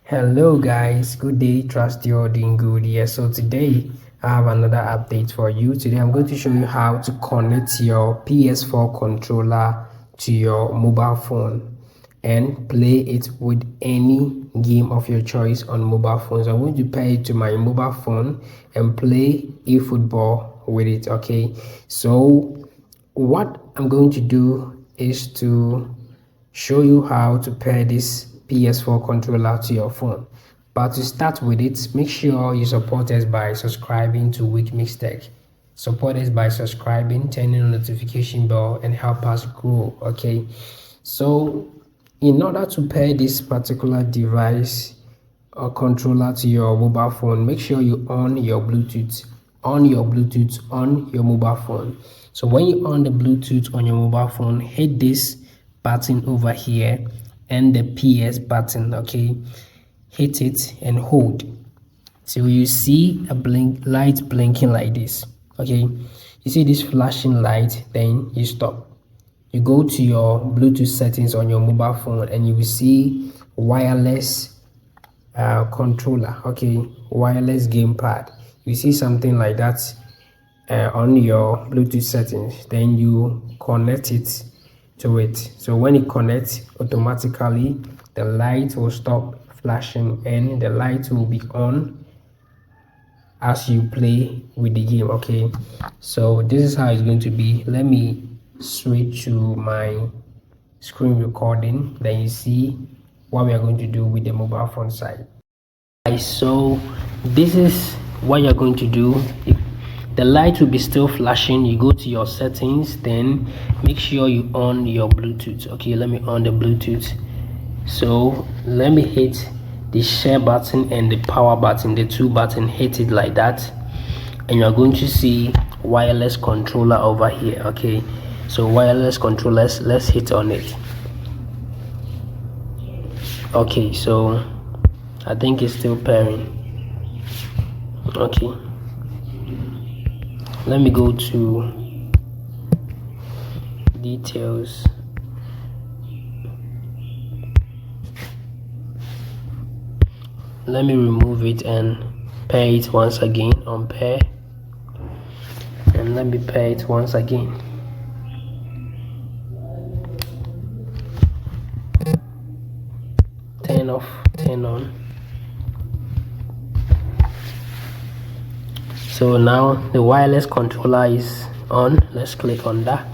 Hello guys, good day. Trust you're doing good. Yes, so today I have another update for you. Today I'm going to show you how to connect your PS4 controller to your mobile phone and play it with any game of your choice on mobile phones. I'm going to pair it to my mobile phone and play eFootball with it. Okay, so what I'm going to do is to show you how to pair this PS4 controller to your phone. But to start with it, make sure you support us by subscribing to Week Mix Tech. Support us by subscribing, turning on the notification bell, and help us grow. Okay, so in order to pair this particular device or controller to your mobile phone, make sure you on your Bluetooth on your mobile phone. So when you on the Bluetooth on your mobile phone, hit this button over here and the PS button. Okay, hit it and hold till you see a light blinking like this. Okay, you see this flashing light, then you stop. You go to your Bluetooth settings on your mobile phone and you will see wireless controller. Okay, wireless gamepad. You see something like that on your Bluetooth settings, then you connect it to it. So when it connects, automatically the light will stop flashing and the light will be on as you play with the game. Okay, so this is how it's going to be. Let me switch to my screen recording, then you see what we are going to do with the mobile phone side. So this is what you're going to do. The light will be still flashing. You go to your settings, then make sure you on your Bluetooth. Okay, let me on the Bluetooth. So let me hit the share button and the power button, the two buttons. Hit it like that and you're going to see wireless controller over here. Okay, so wireless controllers, let's hit on it. Okay, so I think it's still pairing. Okay, let me go to details. Let me remove it and pair it once again on pair, and let me pair it once again. Turn off, turn on. So now the wireless controller is on. Let's click on that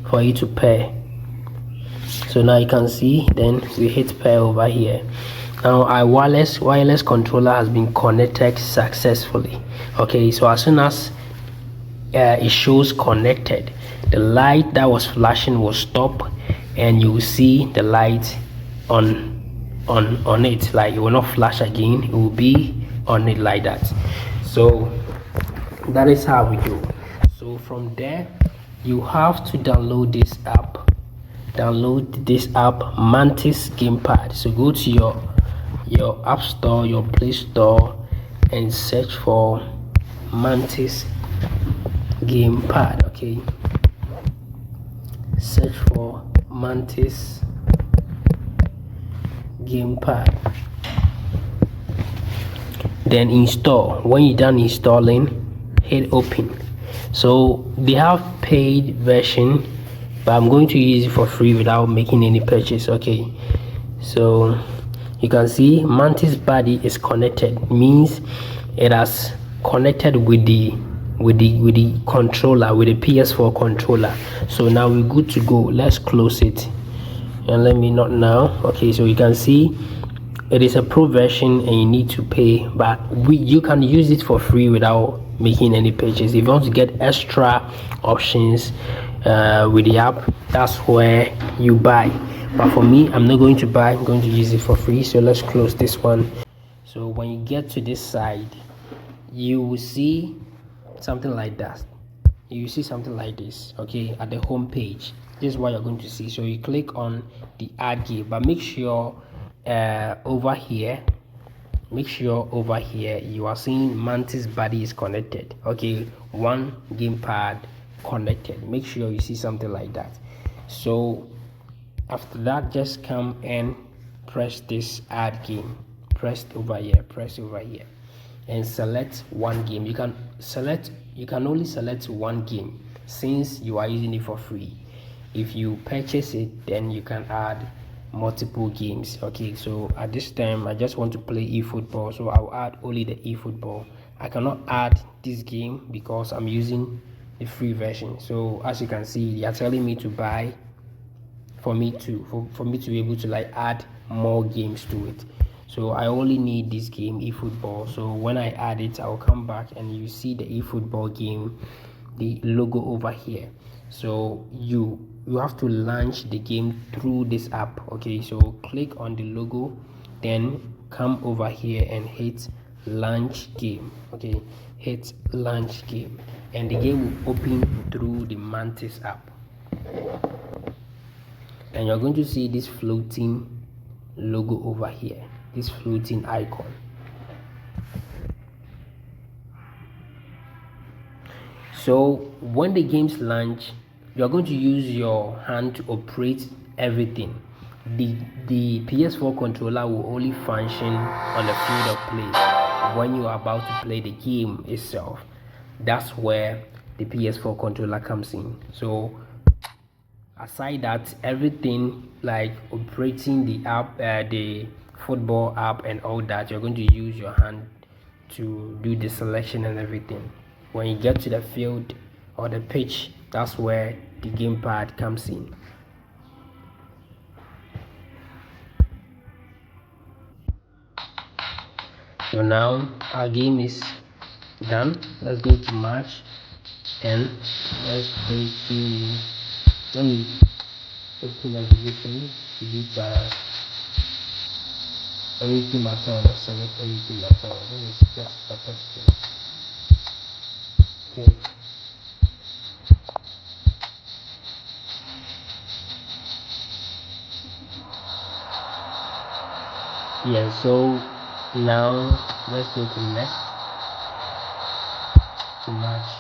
for you to pair. So now you can see, then we hit pair over here. Now our wireless controller has been connected successfully. Okay, so as soon as it shows connected, the light that was flashing will stop and you will see the light on it. Like it will not flash again, it will be on it like that. So that is how we do. So from there you have to download this app. Mantis Gamepad. So go to your app store, your Play Store, and search for Mantis Gamepad. Okay, search for Mantis Gamepad, then install. When you're done installing, hit open. So they have paid version, but I'm going to use it for free without making any purchase. Okay, so you can see Mantis body is connected, means it has connected with the controller, with the PS4 controller. So now we're good to go. Let's close it and let me not now. Okay, so you can see it is a pro version and you need to pay, but you can use it for free without making any purchase. If you want to get extra options with the app, that's where you buy. But for me, I'm not going to buy, I'm going to use it for free. So let's close this one. So when you get to this side, you will see something like that. You see something like this. Okay, at the home page, this is what you're going to see. So you click on the add game, but make sure over here you are seeing Mantis body is connected. Okay, one gamepad connected. Make sure you see something like that. So after that, just come and press this add game. press over here and select one game. You can only select one game since you are using it for free. If you purchase it, then you can add multiple games. Okay, so at this time I just want to play eFootball, so I'll add only the eFootball. I cannot add this game because I'm using the free version. So as you can see, they are telling me to buy for me to be able to like add more games to it. So I only need this game, eFootball. So when I add it, I'll come back and you see the eFootball game, the logo over here. So you have to launch the game through this app. Okay, so click on the logo, then come over here and hit launch game. Okay, hit launch game, and the game will open through the Mantis app, and you're going to see this floating logo over here, this floating icon. So when the games launch, you're going to use your hand to operate everything. The PS4 controller will only function on the field of play when you are about to play the game itself. That's where the PS4 controller comes in. So aside that, everything like operating the app, the football app and all that, you're going to use your hand to do the selection and everything. When you get to the field or the pitch, that's where the gamepad comes in. So now our game is done. Let's go to match and let's go to, let me open navigation to do that. Everything matter, select everything matter. Let me just a question. Okay. Yeah, so now let's go to next to match.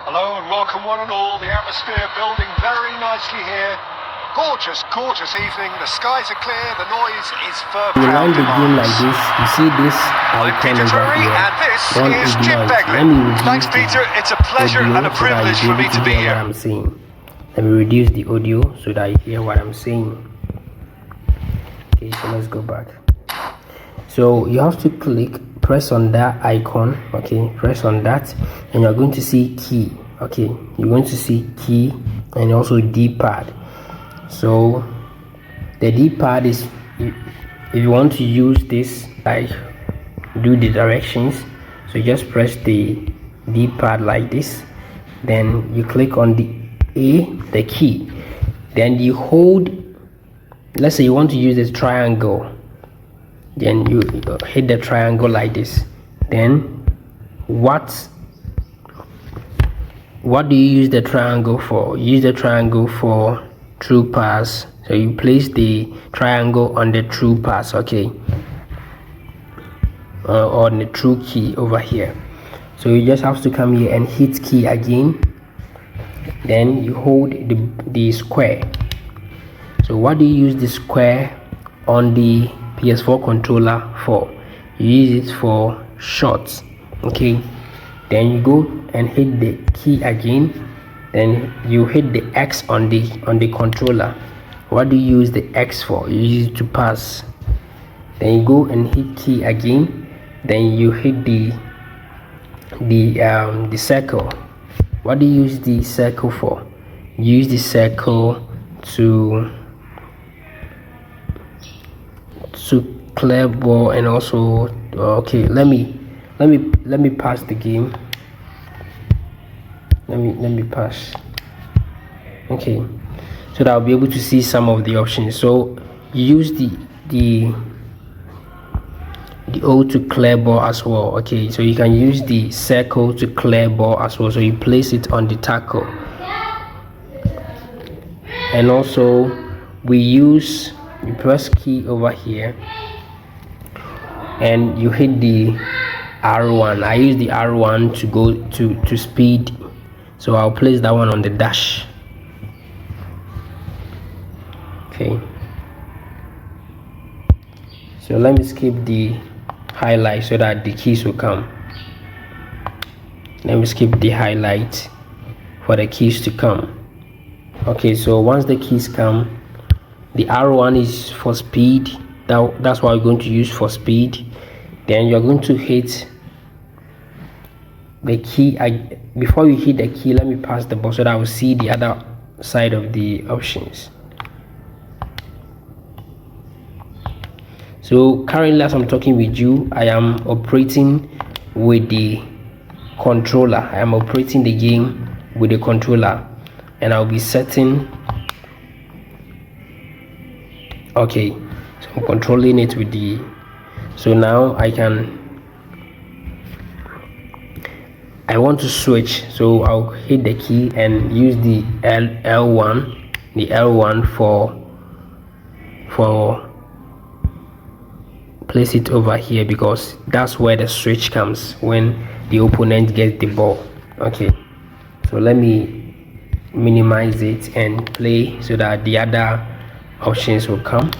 Hello and welcome one and all. The atmosphere building very nicely here. Gorgeous, gorgeous evening. The skies are clear. The noise is for You crowd run the game like demands. this. You see this I'm icon Peter over Drury here. and this Don't is ignore Jim it. Begley. Let me reduce Thanks, the Peter. It's a pleasure audio and a so that privilege you'll for be me able to be hear here. what I'm saying. Let me reduce the audio so that you hear what I'm saying. Okay, so let's go back. So you have to press on that icon. Okay, press on that, and you're going to see key. Okay, you're going to see key and also D-pad. So the D-pad is, if you want to use this, like do the directions, so just press the D-pad like this, then you click on the key, then you hold, let's say you want to use this triangle, then you hit the triangle like this. Then what do you use the triangle for? You use the triangle for true pass. So you place the triangle on the true pass, okay, on the true key over here. So you just have to come here and hit key again, then you hold the square. So what do you use the square on the PS4 controller for? You use it for shots, okay. Then you go and hit the key again, then you hit the X on the controller. What do you use the X for? You use it to pass. Then you go and hit key again, then you hit the circle. What do you use the circle for? You use the circle to clear ball and also, okay, let me pass the game. Let me pass. Okay, so that I'll be able to see some of the options. So you use the O to clear ball as well. Okay, so you can use the circle to clear ball as well. So you place it on the tackle, and also you press key over here and you hit the R1. I use the R1 to go to speed, so I'll place that one on the dash. Okay, so let me skip the highlight so that the keys will come. Let me skip the highlight for the keys to come. Okay, so once the keys come, the R1 is for speed. That's what we're going to use for speed. Then you're going to hit the key. Before you hit the key, let me pass the ball so that I will see the other side of the options. So currently, as I'm talking with you, I am operating with the controller. I am operating the game with the controller, and I'll be setting. Okay, so I'm controlling it with the. So now I want to switch, so I'll hit the key and use the L1 for place it over here, because that's where the switch comes when the opponent gets the ball. Okay, so let me minimize it and play so that the other options will come.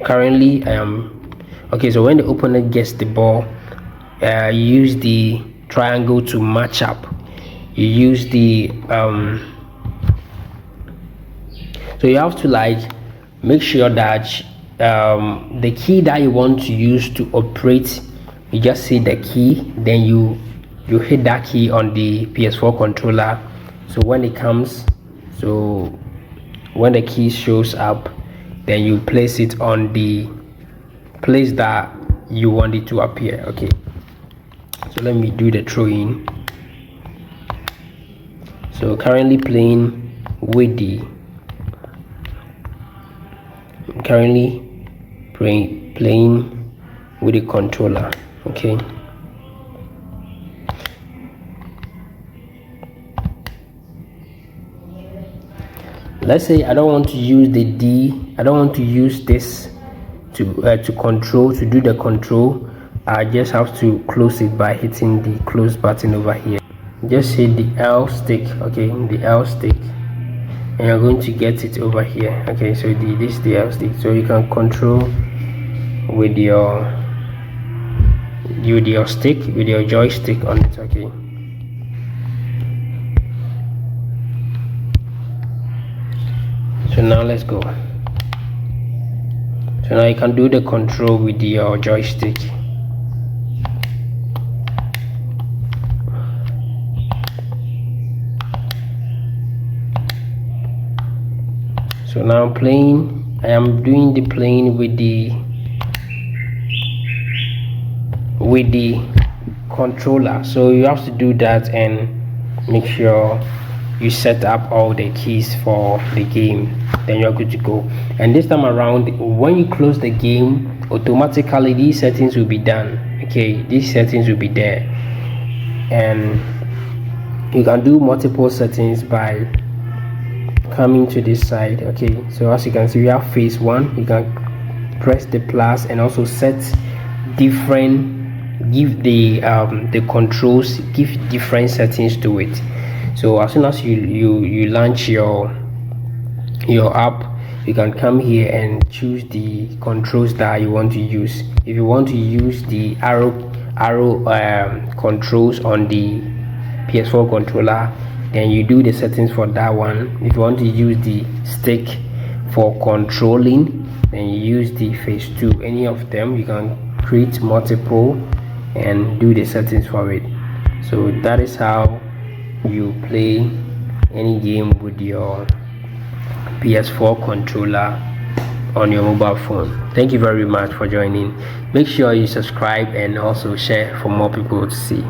Currently I am okay. So when the opponent gets the ball, you use the triangle to match up. You use the so you have to make sure that the key that you want to use to operate, you just see the key, then you hit that key on the PS4 controller. So when it comes, so when the key shows up, then you place it on the place that you want it to appear. Okay, so let me do the throw in. So currently playing with the controller. Okay, let's say I don't want to use the D. I don't want to use this to do the control. I just have to close it by hitting the close button over here. Just hit the L stick. Okay, the L stick, and you're going to get it over here. Okay, so this is the L stick, so you can control with your stick, with your joystick on it. Okay, so now let's go. So now you can do the control with your joystick. So now I'm playing. I am doing the playing with the controller. So you have to do that and make sure you set up all the keys for the game, then you're good to go. And this time around, when you close the game, automatically these settings will be done. Okay, these settings will be there, and you can do multiple settings by coming to this side. Okay, so as you can see, we have phase 1. You can press the plus and also set different, give the controls, give different settings to it. So as soon as you launch your app, you can come here and choose the controls that you want to use. If you want to use the arrow controls on the PS4 controller, then you do the settings for that one. If you want to use the stick for controlling, then you use the phase 2. Any of them, you can create multiple and do the settings for it. So that is how you play any game with your PS4 controller on your mobile phone. Thank you very much for joining. Make sure you subscribe and also share for more people to see.